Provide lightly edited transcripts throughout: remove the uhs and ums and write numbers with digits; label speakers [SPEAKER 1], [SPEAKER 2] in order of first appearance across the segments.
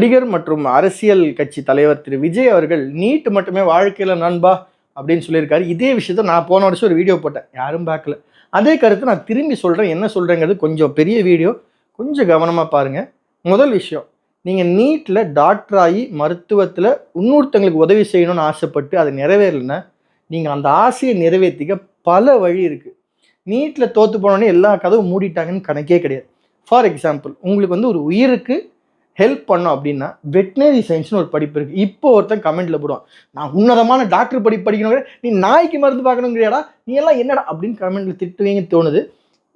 [SPEAKER 1] நடிகர் மற்றும் அரசியல் கட்சி தலைவர் திரு விஜய் அவர்கள் நீட் மட்டுமே வாழ்க்கையில நண்பா அப்படின்னு சொல்லியிருக்காரு. இதே விஷயத்த நான் போன வருஷம் ஒரு வீடியோ போட்டேன், யாரும் பார்க்கல. அதே கருத்தை நான் திரும்பி சொல்றேன். என்ன சொல்றேங்கிறது கொஞ்சம் பெரிய வீடியோ, கொஞ்சம் கவனமா பாருங்க. முதல் விஷயம், நீங்க நீட்ல டாக்டர் ஆகி மருத்துவத்துல இன்னொருத்தங்களுக்கு உதவி செய்யணும்னு ஆசைப்பட்டு அது நிறைவேறலைன்னா நீங்க அந்த ஆசையை நிறைவேற்றிக்க பல வழி இருக்கு. நீட்ல தோத்து போனோடனே எல்லா கதவும் மூடிட்டாங்கன்னு கணக்கே கிடையாது. ஃபார் எக்ஸாம்பிள், உங்களுக்கு வந்து ஒரு உயிருக்கு ஹெல்ப் பண்ணோம் அப்படின்னா வெட்டினரி சயின்ஸ்னு ஒரு படிப்பு இருக்குது. இப்போ ஒருத்தன் கமெண்ட்ல போடுவான், நான் உன்னதமான டாக்டர் படிக்கணும், நீ நாய்க்கு மருந்து பார்க்கணுங்கிறியாடா, நீ எல்லாம் என்னடா அப்படின்னு கமெண்ட்ல திட்டுவீங்கன்னு தோணுது.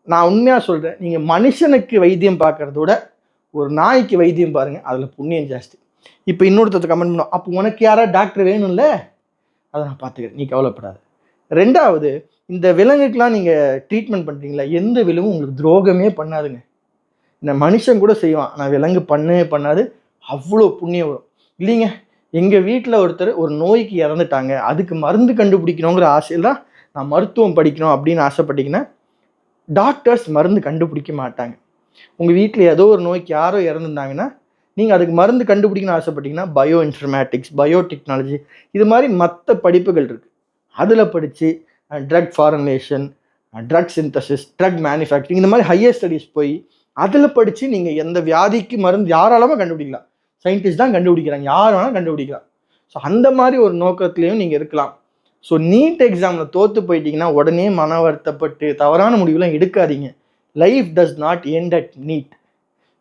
[SPEAKER 1] நான் உண்மையாக சொல்கிறேன், நீங்கள் மனுஷனுக்கு வைத்தியம் பார்க்கறத விட ஒரு நாய்க்கு வைத்தியம் பாருங்கள், அதில் புண்ணியம் ஜாஸ்தி. இப்போ இன்னொருத்தர் கமெண்ட் பண்ணுவோம், அப்போ உனக்கு யாராவது டாக்டர் வேணும்ல, அதை நான் பார்த்துக்கிறேன், நீ கவலைப்படாது. ரெண்டாவது, இந்த விலங்குக்கெலாம் நீங்கள் ட்ரீட்மெண்ட் பண்ணுறீங்களா, எந்த விலங்கும் உங்களுக்கு துரோகமே பண்ணாதுங்க. இந்த மனுஷன் கூட செய்வான், நான் விலங்கு பண்ணாது, அவ்வளோ புண்ணியம் வரும் இல்லைங்க. எங்கள் வீட்டில் ஒருத்தர் ஒரு நோய்க்கு இறந்துட்டாங்க, அதுக்கு மருந்து கண்டுபிடிக்கணுங்கிற ஆசையில் தான் நான் மருத்துவம் படிக்கணும் அப்படின்னு ஆசைப்பட்டீங்கன்னா டாக்டர்ஸ் மருந்து கண்டுபிடிக்க மாட்டாங்க. உங்கள் வீட்டில் ஏதோ ஒரு நோய்க்கு யாரோ இறந்துருந்தாங்கன்னா நீங்கள் அதுக்கு மருந்து கண்டுபிடிக்கணும்னு ஆசைப்பட்டீங்கன்னா பயோ இன்ஃபர்மேட்டிக்ஸ், பயோடெக்னாலஜி, இது மாதிரி மற்ற படிப்புகள் இருக்குது. அதில் படித்து drug formulation, drug synthesis, drug manufacturing, இந்த மாதிரி ஹையர் ஸ்டடீஸ் போய் அதில் படித்து நீங்கள் எந்த வியாதிக்கு மருந்து யாராலுமே கண்டுபிடிக்கலாம். சயின்டிஸ்ட் தான் கண்டுபிடிக்கிறாங்க, யார் வேணால் கண்டுபிடிக்கலாம். ஸோ அந்த மாதிரி ஒரு நோக்கத்துலேயும் நீங்கள் இருக்கலாம். ஸோ நீட் எக்ஸாமில் தோற்று போயிட்டீங்கன்னா உடனே மன வருத்தப்பட்டு தவறான முடிவுலாம் எடுக்காதீங்க. Life does not end at NEET.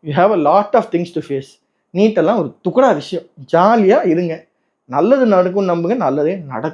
[SPEAKER 1] You have a lot of things to face. நீட்டெல்லாம் ஒரு துக்குடா விஷயம். ஜாலியாக இருங்க, நல்லது நடக்கும் நம்புங்க, நல்லதே நடக்கும்.